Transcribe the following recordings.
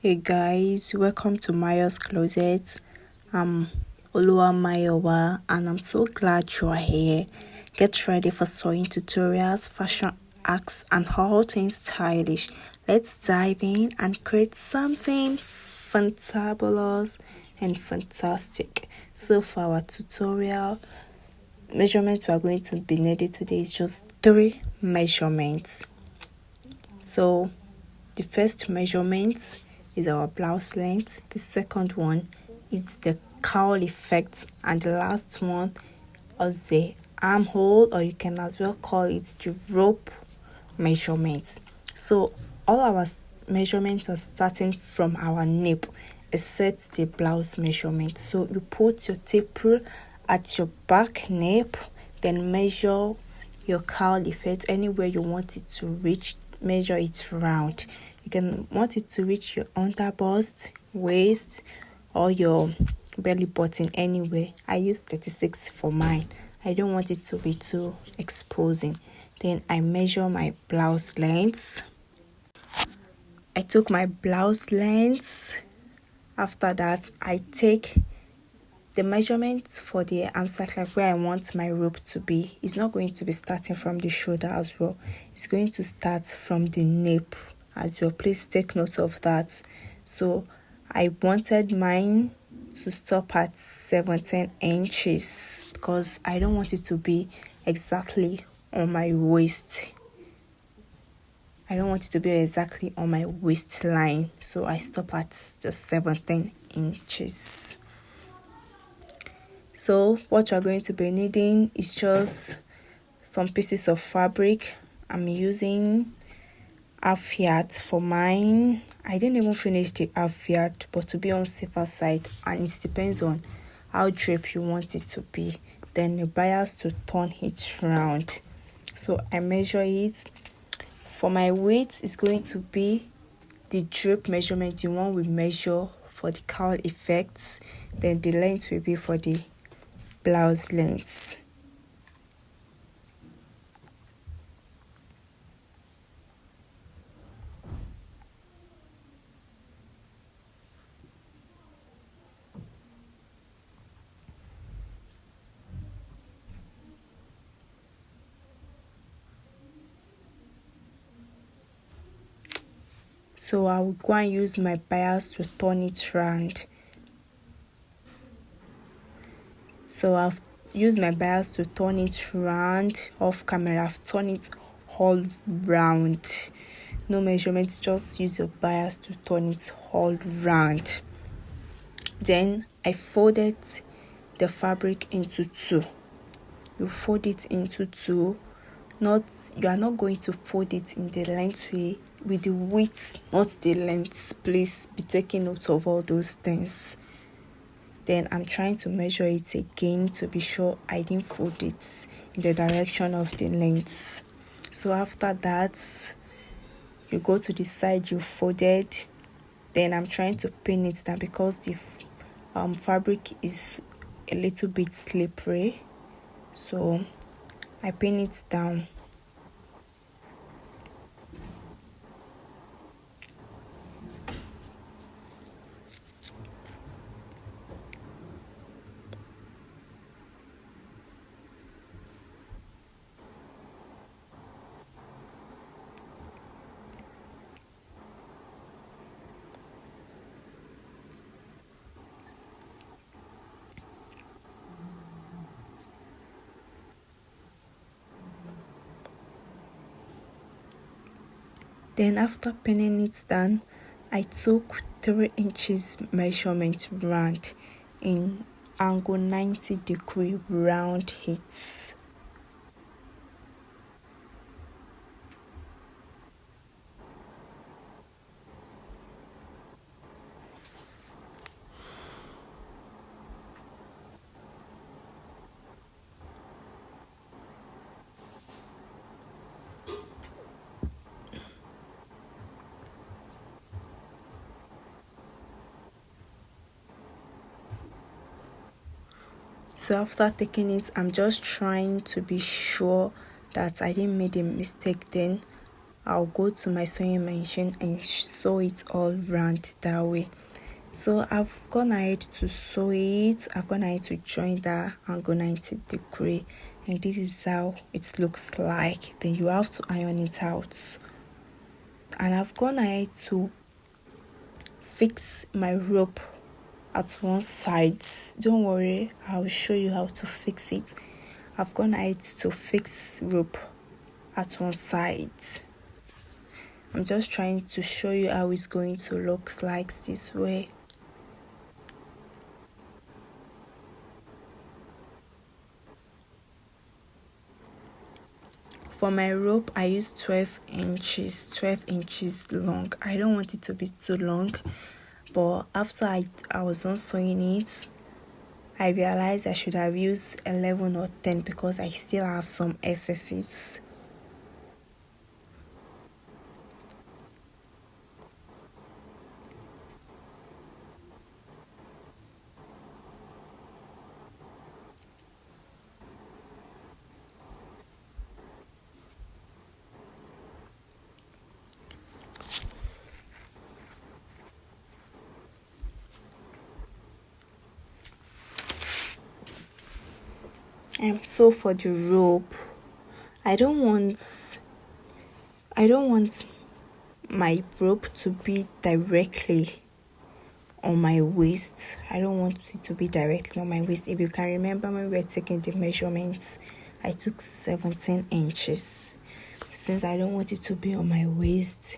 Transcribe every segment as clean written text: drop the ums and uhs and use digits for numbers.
Hey guys, welcome to Mayo's Closet. I'm Olua Mayowa and I'm so glad you are here. Get ready for sewing tutorials, fashion hacks and all things stylish. Let's dive in and create something fantabulous and fantastic. So for our tutorial, measurements we are going to be needed today is just 3 measurements. So the first measurement is our blouse length, the second one is the cowl effect, and the last one is the armhole, or you can as well call it the rope measurement. So all our measurements are starting from our nape except the blouse measurement. So you put your tape rule at your back nape, then measure your cowl effect anywhere you want it to reach. Measure it round. You can want it to reach your under bust, waist, or your belly button anywhere. I use 36 for mine. I don't want it to be too exposing. Then I measure my blouse length. I took my blouse length. After that, I take the measurements for the arm circle, like where I want my rope to be. It's not going to be starting from the shoulder as well. It's going to start from the nape as well. Please take note of that. So I wanted mine to stop at 17 inches because I don't want it to be exactly on my waist. I don't want it to be exactly on my waistline. So I stop at just 17 inches. So what we're going to be needing is just some pieces of fabric. I'm using half yard for mine. I didn't even finish the half yard, but to be on safer side, and it depends on how draped you want it to be. Then the bias to turn it round. So I measure it. For my weight, it's going to be the drape measurement, the one we measure for the cowl effects. Then the length will be for the blouse lengths. So I will go and use my bias to turn it round. So I've used my bias to turn it round. Off camera, I've turned it all round. No measurements, just use your bias to turn it all round. Then I folded the fabric into two. You fold it into two. You are not going to fold it in the length way, with the width, not the length. Please be taking note of all those things. Then I'm trying to measure it again to be sure I didn't fold it in the direction of the length. So after that, you go to the side you folded. Then I'm trying to pin it down because the fabric is a little bit slippery. So I pin it down. Then after pinning it down, I took 3 inches measurement round in angle 90-degree round hits. So after taking it, I'm just trying to be sure that I didn't make a mistake. Then I'll go to my sewing machine and sew it all round that way. So I've gone ahead to sew it, I've gone ahead to join that angle 90 degree, and this is how it looks like. Then you have to iron it out. And I've gone ahead to fix my rope at one side. Don't worry, I'll show you how to fix it. I've gone ahead to fix rope at one side. I'm just trying to show you how it's going to look like this way. For my rope, I use 12 inches long. I don't want it to be too long, but after I was on sewing it, I realized I should have used 11 or 10 because I still have some excesses. So for the rope, I don't want my rope to be directly on my waist. I don't want it to be directly on my waist. If you can remember when we were taking the measurements, I took 17 inches. Since I don't want it to be on my waist,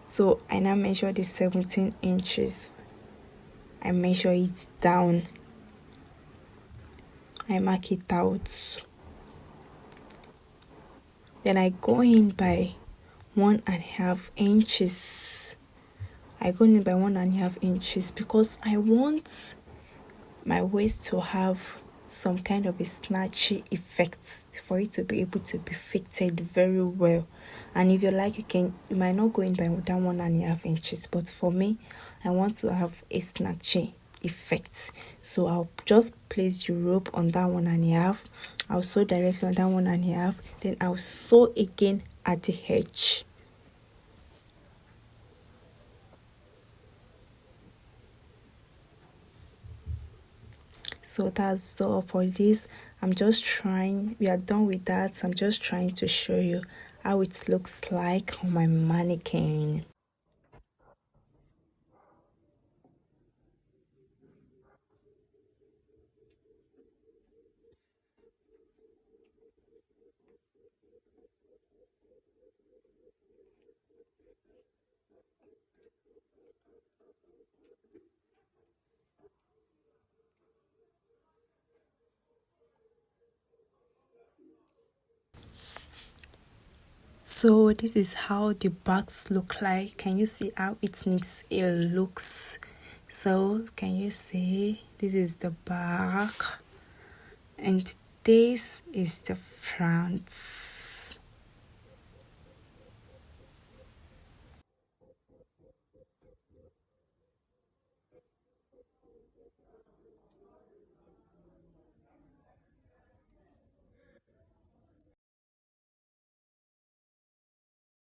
so I now measure the 17 inches. I measure it down. I mark it out. Then I go in by 1.5 inches. I go in by 1.5 inches because I want my waist to have some kind of a snatchy effect for it to be able to be fitted very well. And if you like, you might not go in by that 1.5 inches, but for me, I want to have a snatchy effect. So I'll just place the rope on that 1.5. I'll sew directly on that 1.5. Then I'll sew again at the edge. So that's all for this. We are done with that. I'm just trying to show you how it looks like on my mannequin. So this is how the backs look like. Can you see how it looks? So can you see this is the back and this is the front.